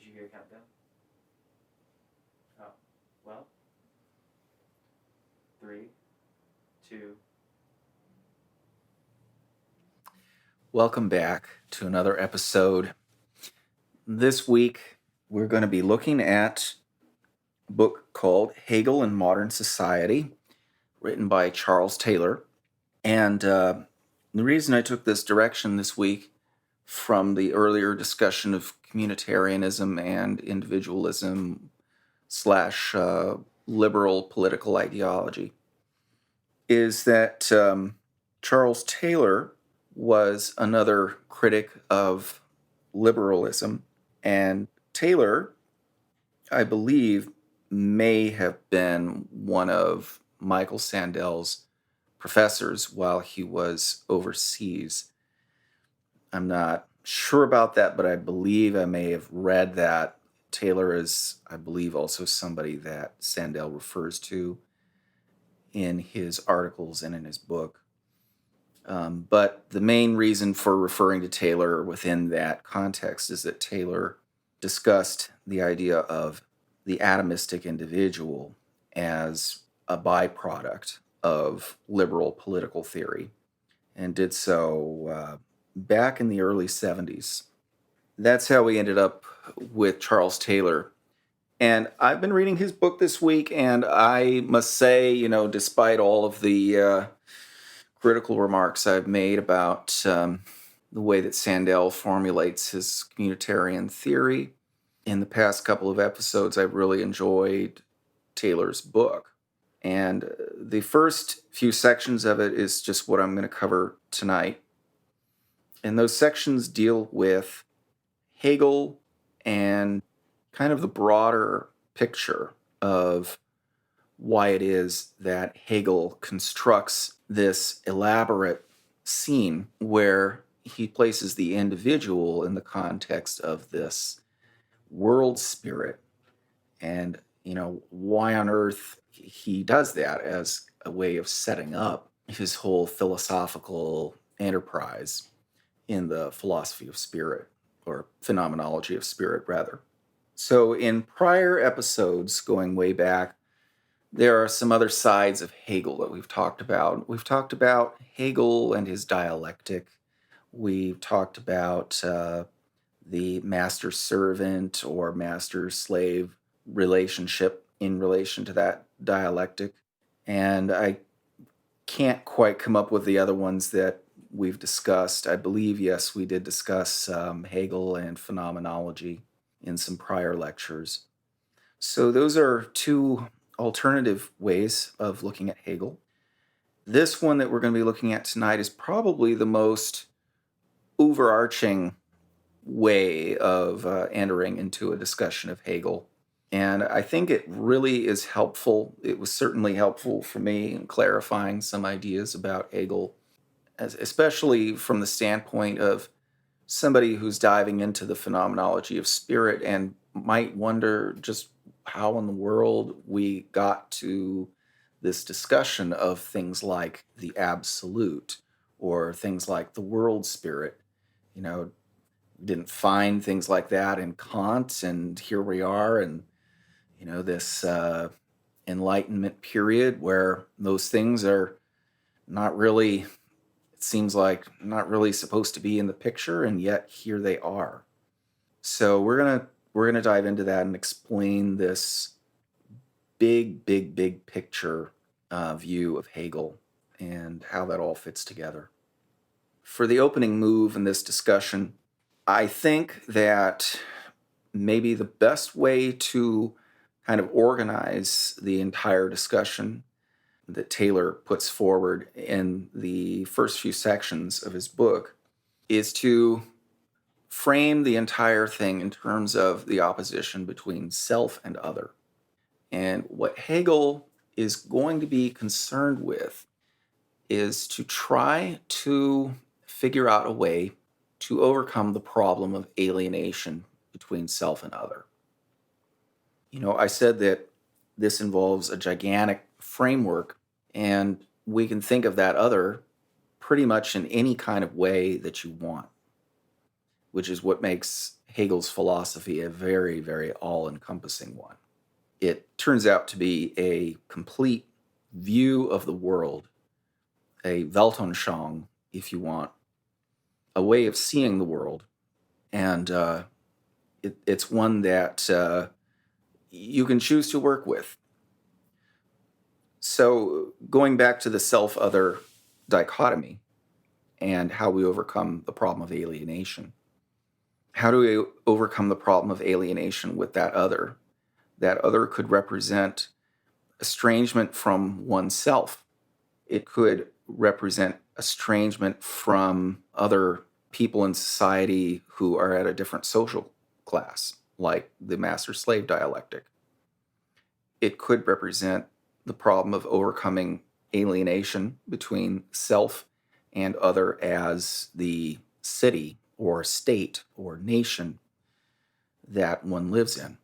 Did you hear countdown? Oh, well. 3, 2. Welcome back to another episode. This week, we're going to be looking at a book called Hegel and Modern Society, written by Charles Taylor. And the reason I took this direction this week from the earlier discussion of communitarianism and individualism / liberal political ideology is that Charles Taylor was another critic of liberalism, and Taylor, I believe, may have been one of Michael Sandel's professors while he was overseas. I'm not sure about that, but I believe I may have read that. Taylor is, I believe, also somebody that Sandel refers to in his articles and in his book. But the main reason for referring to Taylor within that context is that Taylor discussed the idea of the atomistic individual as a byproduct of liberal political theory, and did so back in the early 70s. That's how we ended up with Charles Taylor. And I've been reading his book this week, and I must say, despite all of the critical remarks I've made about the way that Sandel formulates his communitarian theory, in the past couple of episodes, I've really enjoyed Taylor's book. And the first few sections of it is just what I'm going to cover tonight. And those sections deal with Hegel and kind of the broader picture of why it is that Hegel constructs this elaborate scene where he places the individual in the context of this world spirit. And, why on earth he does that as a way of setting up his whole philosophical enterprise in the philosophy of spirit, or phenomenology of spirit, rather. So in prior episodes, going way back, there are some other sides of Hegel that we've talked about. We've talked about Hegel and his dialectic. We've talked about the master-servant or master-slave relationship in relation to that dialectic. And I can't quite come up with the other ones that we've discussed. I believe, yes, we did discuss Hegel and phenomenology in some prior lectures. So those are two alternative ways of looking at Hegel. This one that we're going to be looking at tonight is probably the most overarching way of entering into a discussion of Hegel. And I think it really is helpful. It was certainly helpful for me in clarifying some ideas about Hegel, especially from the standpoint of somebody who's diving into the phenomenology of spirit and might wonder just how in the world we got to this discussion of things like the absolute or things like the world spirit. Didn't find things like that in Kant, and here we are, and this Enlightenment period where those things are not really, it seems like, not really supposed to be in the picture, and yet here they are. So we're gonna dive into that and explain this big picture view of Hegel and how that all fits together. For the opening move in this discussion, I think that maybe the best way to kind of organize the entire discussion that Taylor puts forward in the first few sections of his book is to frame the entire thing in terms of the opposition between self and other. And what Hegel is going to be concerned with is to try to figure out a way to overcome the problem of alienation between self and other. I said that this involves a gigantic framework, and we can think of that other pretty much in any kind of way that you want. which is what makes Hegel's philosophy a very, very all-encompassing one. It turns out to be a complete view of the world, a Weltanschauung, if you want, a way of seeing the world. And it's one that you can choose to work with. So going back to the self-other dichotomy and how we overcome the problem of alienation. How do we overcome the problem of alienation with that other? That other could represent estrangement from oneself. It could represent estrangement from other people in society who are at a different social class, like the master-slave dialectic. It could represent the problem of overcoming alienation between self and other as the city or state or nation that one lives in.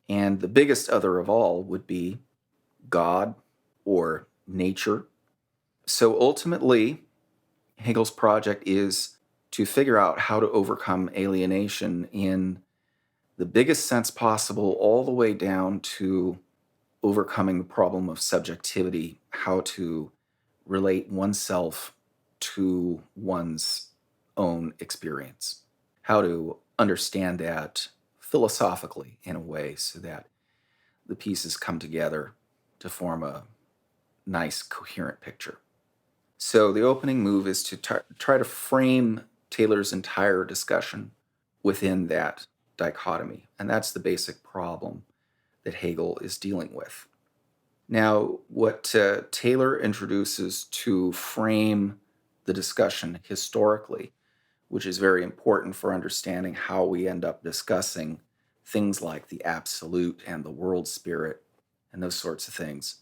And the biggest other of all would be God or nature. So ultimately, Hegel's project is to figure out how to overcome alienation in the biggest sense possible, all the way down to overcoming the problem of subjectivity, how to relate oneself to one's own experience, how to understand that philosophically in a way so that the pieces come together to form a nice, coherent picture. So the opening move is to try to frame Taylor's entire discussion within that dichotomy, and that's the basic problem that Hegel is dealing with. Now, what Taylor introduces to frame the discussion historically, which is very important for understanding how we end up discussing things like the absolute and the world spirit and those sorts of things,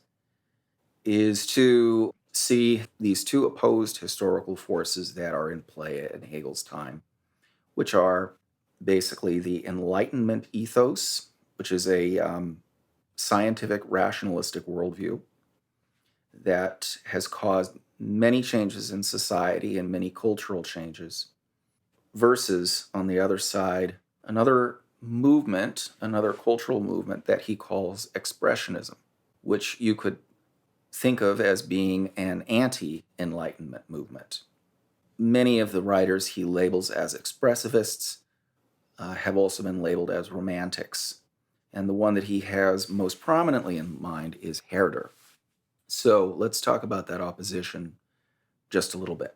is to see these two opposed historical forces that are in play in Hegel's time, which are basically the Enlightenment ethos, which is a scientific rationalistic worldview that has caused many changes in society and many cultural changes, versus, on the other side, another movement, another cultural movement that he calls expressionism, which you could think of as being an anti-Enlightenment movement. Many of the writers he labels as expressivists have also been labeled as romantics. And the one that he has most prominently in mind is Herder. So let's talk about that opposition just a little bit.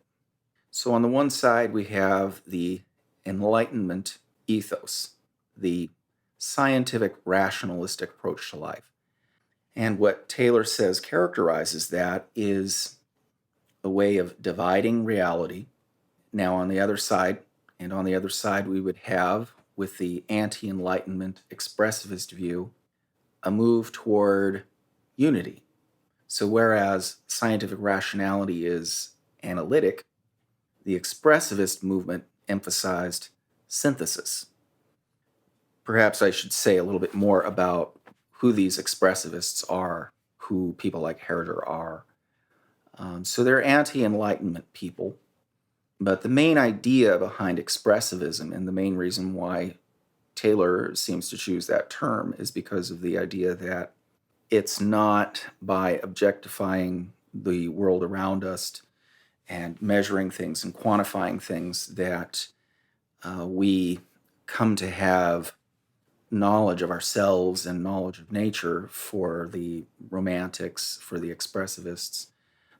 So on the one side, we have the Enlightenment ethos, the scientific rationalistic approach to life. And what Taylor says characterizes that is a way of dividing reality. Now on the other side, we would have, with the anti-Enlightenment expressivist view, a move toward unity. So whereas scientific rationality is analytic, the expressivist movement emphasized synthesis. Perhaps I should say a little bit more about who these expressivists are, who people like Herder are. So they're anti-Enlightenment people, but the main idea behind expressivism, and the main reason why Taylor seems to choose that term, is because of the idea that it's not by objectifying the world around us and measuring things and quantifying things that we come to have knowledge of ourselves and knowledge of nature for the romantics, for the expressivists,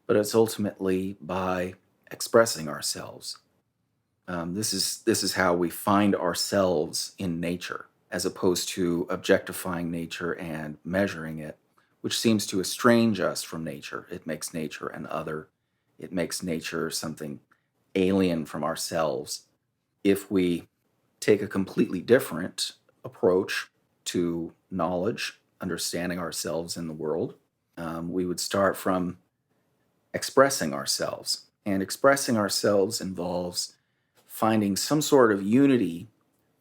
but it's ultimately by expressing ourselves. This is how we find ourselves in nature, as opposed to objectifying nature and measuring it, which seems to estrange us from nature. It makes nature an other. It makes nature something alien from ourselves. If we take a completely different approach to knowledge, understanding ourselves in the world, we would start from expressing ourselves. And expressing ourselves involves finding some sort of unity,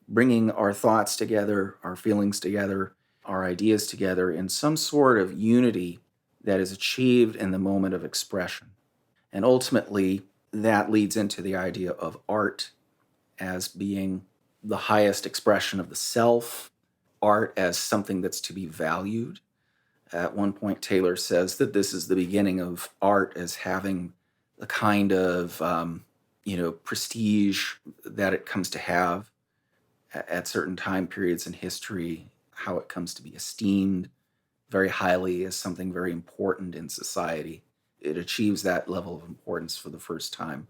bringing our thoughts together, our feelings together, our ideas together in some sort of unity that is achieved in the moment of expression. And ultimately, that leads into the idea of art as being the highest expression of the self, art as something that's to be valued. At one point, Taylor says that this is the beginning of art as having the kind of prestige that it comes to have at certain time periods in history, how it comes to be esteemed very highly as something very important in society. It achieves that level of importance for the first time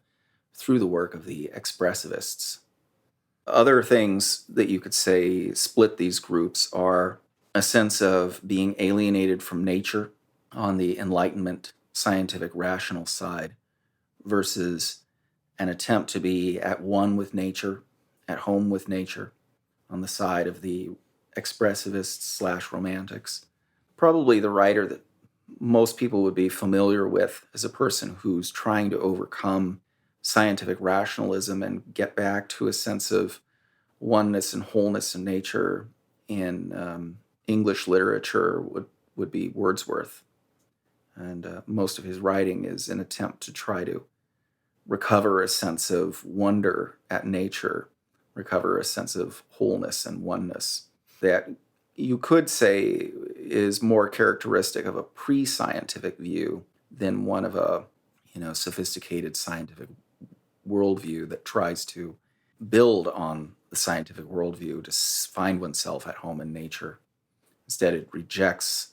through the work of the expressivists. Other things that you could say split these groups are a sense of being alienated from nature on the Enlightenment scientific rational side versus an attempt to be at one with nature, at home with nature on the side of the expressivists / romantics. Probably the writer that most people would be familiar with as a person who's trying to overcome scientific rationalism and get back to a sense of oneness and wholeness in nature in English literature would be Wordsworth. And most of his writing is an attempt to try to recover a sense of wonder at nature, recover a sense of wholeness and oneness that you could say is more characteristic of a pre-scientific view than one of a sophisticated scientific worldview that tries to build on the scientific worldview to find oneself at home in nature. Instead, it rejects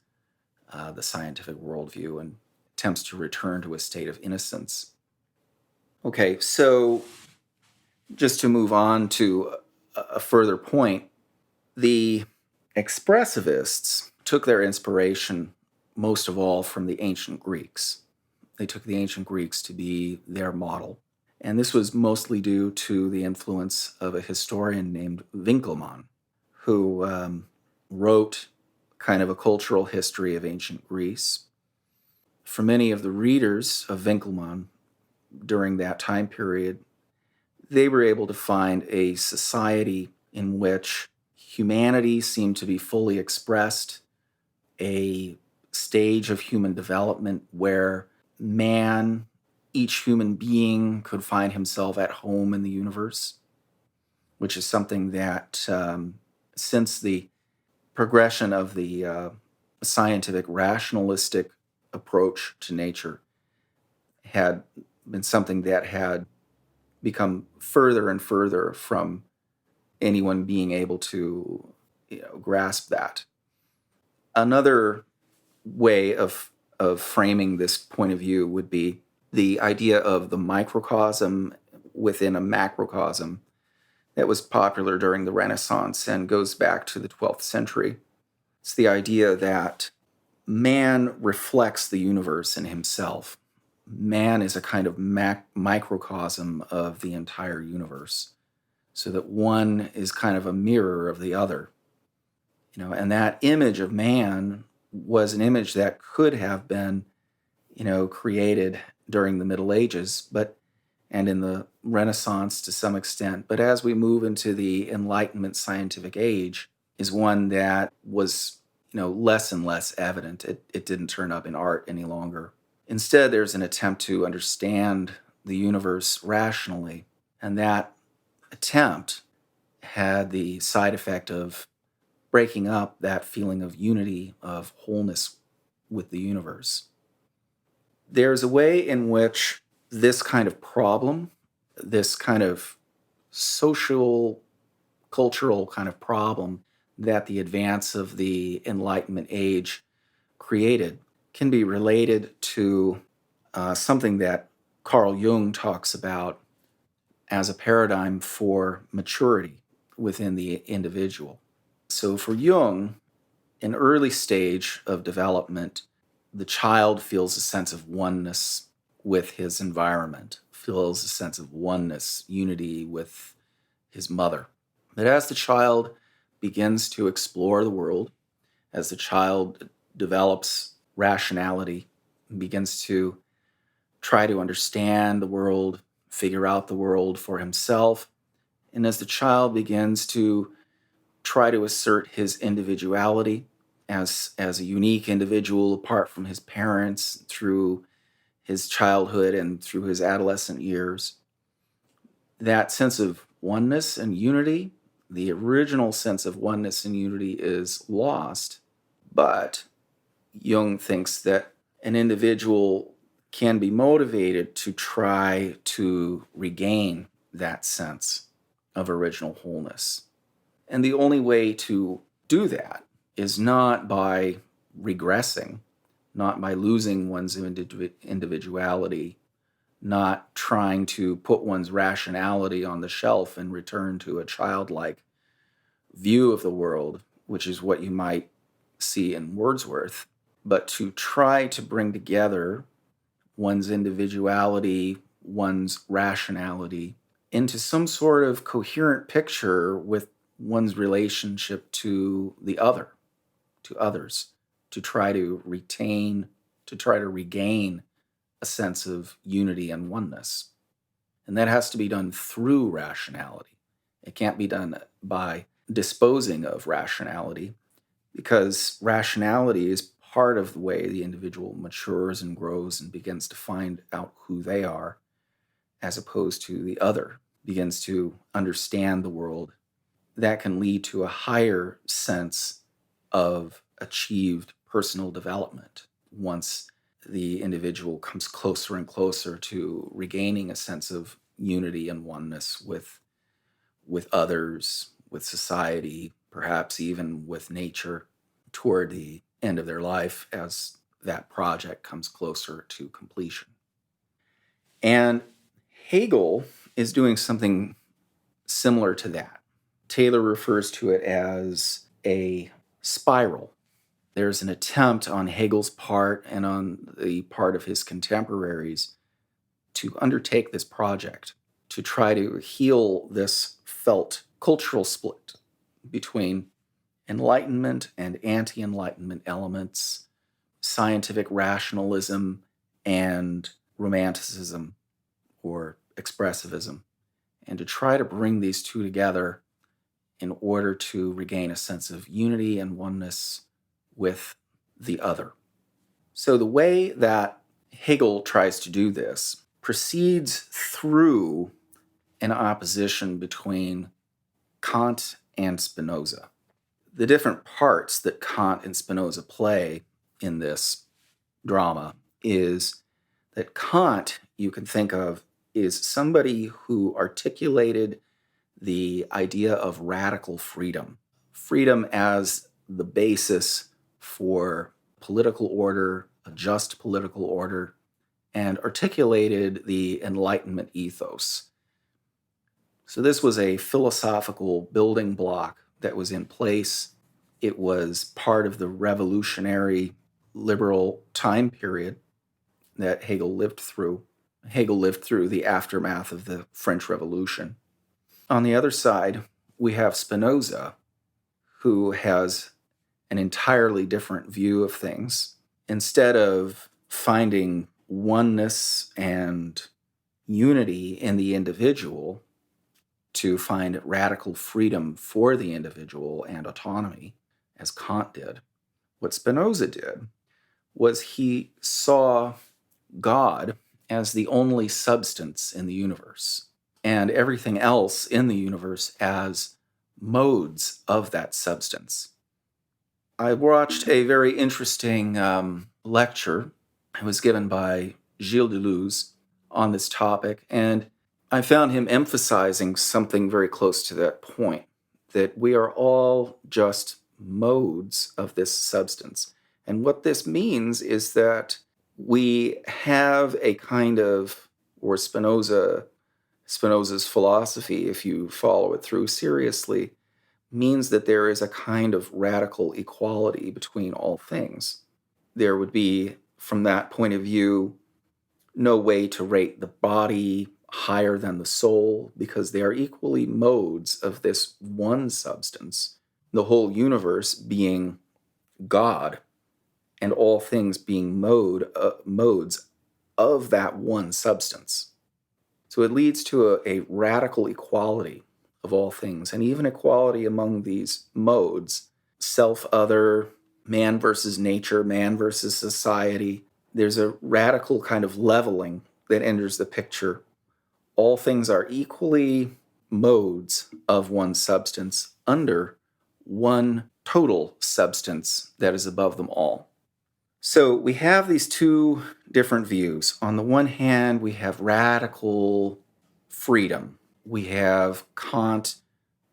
the scientific worldview and attempts to return to a state of innocence. Okay, so just to move on to a further point, the expressivists took their inspiration most of all from the ancient Greeks. They took the ancient Greeks to be their model. And this was mostly due to the influence of a historian named Winckelmann, who wrote kind of a cultural history of ancient Greece. For many of the readers of Winckelmann during that time period, they were able to find a society in which humanity seemed to be fully expressed, a stage of human development where man, each human being, could find himself at home in the universe, which is something that since the progression of the scientific rationalistic approach to nature had been something that had become further and further from anyone being able to grasp that. Another way of framing this point of view would be the idea of the microcosm within a macrocosm that was popular during the Renaissance and goes back to the 12th century. It's the idea that man reflects the universe in himself. Man is a kind of microcosm of the entire universe, so that one is kind of a mirror of the other. And that image of man was an image that could have been, created during the Middle Ages, and in the Renaissance to some extent. But as we move into the Enlightenment scientific age, is one that was, less and less evident. It didn't turn up in art any longer. Instead, there's an attempt to understand the universe rationally, and that attempt had the side effect of breaking up that feeling of unity, of wholeness with the universe. There's a way in which this kind of problem, this kind of social, cultural kind of problem that the advance of the Enlightenment age created, can be related to something that Carl Jung talks about as a paradigm for maturity within the individual. So for Jung, an early stage of development, the child feels a sense of oneness with his environment, feels a sense of oneness, unity with his mother. But as the child begins to explore the world, as the child develops rationality, begins to try to understand the world, figure out the world for himself, and as the child begins to try to assert his individuality as a unique individual apart from his parents through his childhood and through his adolescent years, that sense of oneness and unity. The original sense of oneness and unity is lost, but Jung thinks that an individual can be motivated to try to regain that sense of original wholeness. And the only way to do that is not by regressing, not by losing one's individuality, not trying to put one's rationality on the shelf and return to a childlike view of the world, which is what you might see in Wordsworth, but to try to bring together one's individuality, one's rationality into some sort of coherent picture with one's relationship to the other, to others, to try to regain a sense of unity and oneness. And that has to be done through rationality. It can't be done by disposing of rationality, because rationality is part of the way the individual matures and grows and begins to find out who they are, as opposed to the other, begins to understand the world. That can lead to a higher sense of achieved personal development once the individual comes closer and closer to regaining a sense of unity and oneness with others, with society, perhaps even with nature, toward the end of their life as that project comes closer to completion. And Hegel is doing something similar to that. Taylor refers to it as a spiral. There's an attempt on Hegel's part and on the part of his contemporaries to undertake this project, to try to heal this felt cultural split between Enlightenment and anti-Enlightenment elements, scientific rationalism and romanticism or expressivism, and to try to bring these two together in order to regain a sense of unity and oneness with the other. So the way that Hegel tries to do this proceeds through an opposition between Kant and Spinoza. The different parts that Kant and Spinoza play in this drama is that Kant, you can think of, is somebody who articulated the idea of radical freedom. Freedom as the basis for political order, a just political order, and articulated the Enlightenment ethos. So this was a philosophical building block that was in place. It was part of the revolutionary liberal time period that Hegel lived through. Hegel lived through the aftermath of the French Revolution. On the other side, we have Spinoza, who has an entirely different view of things. Instead of finding oneness and unity in the individual, to find radical freedom for the individual and autonomy, as Kant did, what Spinoza did was he saw God as the only substance in the universe, and everything else in the universe as modes of that substance. I watched a very interesting lecture. It was given by Gilles Deleuze on this topic, and I found him emphasizing something very close to that point, that we are all just modes of this substance. And what this means is that we have a kind of, or Spinoza's philosophy, if you follow it through seriously, means that there is a kind of radical equality between all things. There would be, from that point of view, no way to rate the body higher than the soul, because they are equally modes of this one substance, the whole universe being God, and all things being modes of that one substance. So it leads to a radical equality of all things, and even equality among these modes, self-other, man versus nature, man versus society. There's a radical kind of leveling that enters the picture. All things are equally modes of one substance under one total substance that is above them all. So we have these two different views. On the one hand, we have radical freedom. We have Kant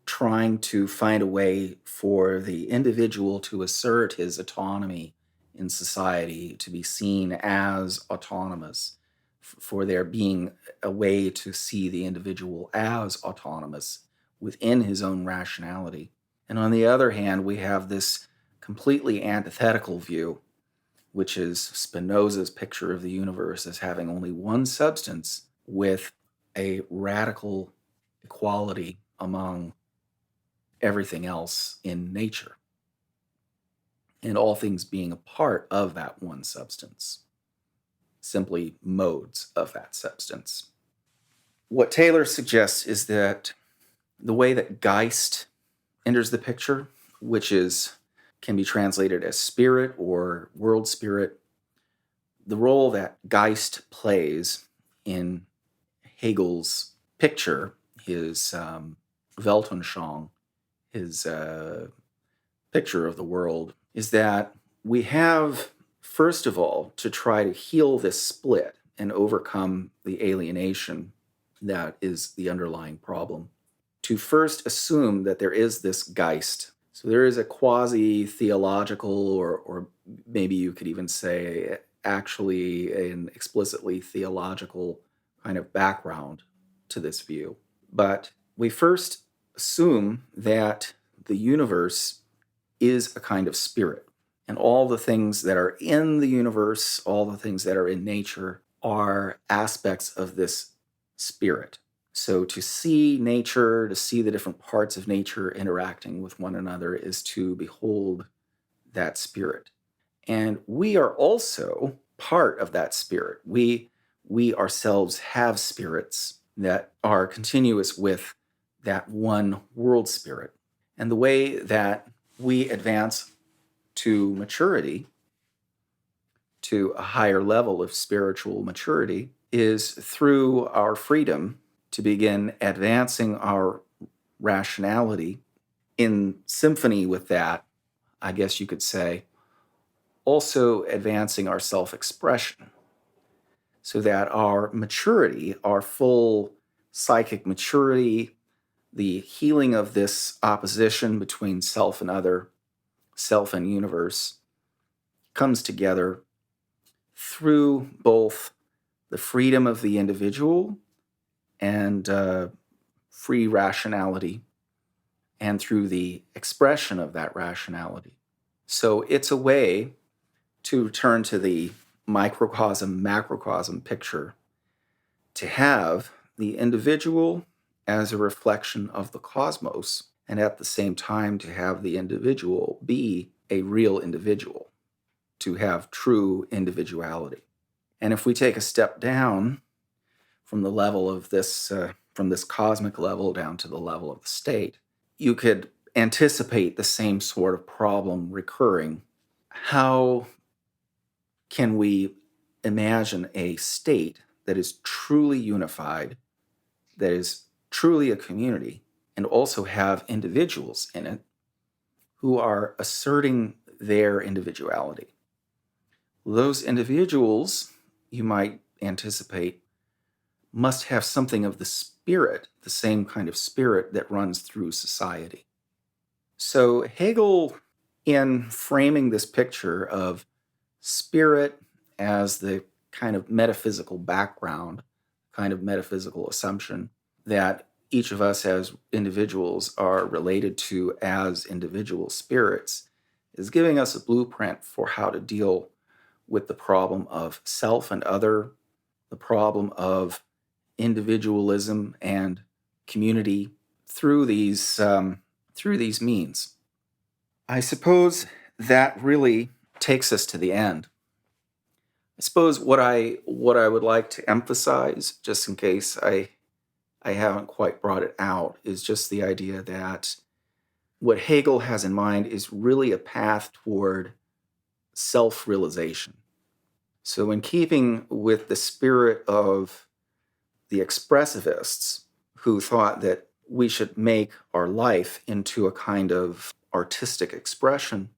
trying to find a way for the individual to assert his autonomy in society, to be seen as autonomous, for there being a way to see the individual as autonomous within his own rationality. And on the other hand, we have this completely antithetical view, which is Spinoza's picture of the universe as having only one substance with a radical equality among everything else in nature, and all things being a part of that one substance, simply modes of that substance. What Taylor suggests is that the way that Geist enters the picture, which can be translated as spirit or world spirit, the role that Geist plays in Hegel's picture, his Weltanschauung, his picture of the world, is that we have, first of all, to try to heal this split and overcome the alienation that is the underlying problem, to first assume that there is this Geist. So there is a quasi-theological, or maybe you could even say actually an explicitly theological kind of background to this view. But we first assume that the universe is a kind of spirit, and all the things that are in the universe, all the things that are in nature, are aspects of this spirit. So to see nature, to see the different parts of nature interacting with one another, is to behold that spirit. And we are also part of that spirit. We ourselves have spirits that are continuous with that one world spirit. And the way that we advance to maturity, to a higher level of spiritual maturity, is through our freedom to begin advancing our rationality in symphony with that, I guess you could say, also advancing our self-expression, so that our maturity, our full psychic maturity, the healing of this opposition between self and other, self and universe, comes together through both the freedom of the individual and free rationality, and through the expression of that rationality. So it's a way to turn to the microcosm-macrocosm picture, to have the individual as a reflection of the cosmos, and at the same time to have the individual be a real individual, to have true individuality. And if we take a step down from the level of this, from this cosmic level down to the level of the state, you could anticipate the same sort of problem recurring. How can we imagine a state that is truly unified, that is truly a community, and also have individuals in it who are asserting their individuality? Those individuals, you might anticipate, must have something of the spirit, the same kind of spirit that runs through society. So Hegel, in framing this picture of spirit as the kind of metaphysical background, kind of metaphysical assumption that each of us as individuals are related to as individual spirits, is giving us a blueprint for how to deal with the problem of self and other, the problem of individualism and community through these means. I suppose that really takes us to the end. I suppose what I would like to emphasize, just in case I haven't quite brought it out, is just the idea that what Hegel has in mind is really a path toward self-realization. So in keeping with the spirit of the expressivists, who thought that we should make our life into a kind of artistic expression.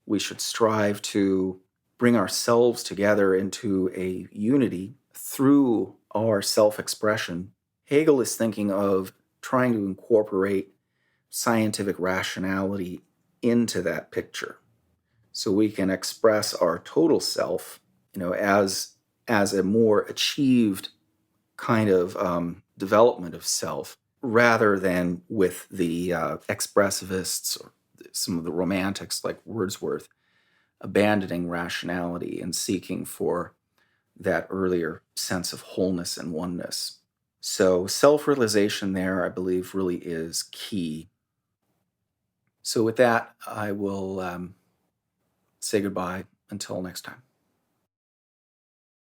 We should strive to bring ourselves together into a unity through our self-expression. Hegel is thinking of trying to incorporate scientific rationality into that picture, so we can express our total self, as a more achieved kind of development of self, rather than with the expressivists or some of the romantics like Wordsworth abandoning rationality and seeking for that earlier sense of wholeness and oneness. So self-realization there, I believe, really is key. So with that, I will say goodbye until next time.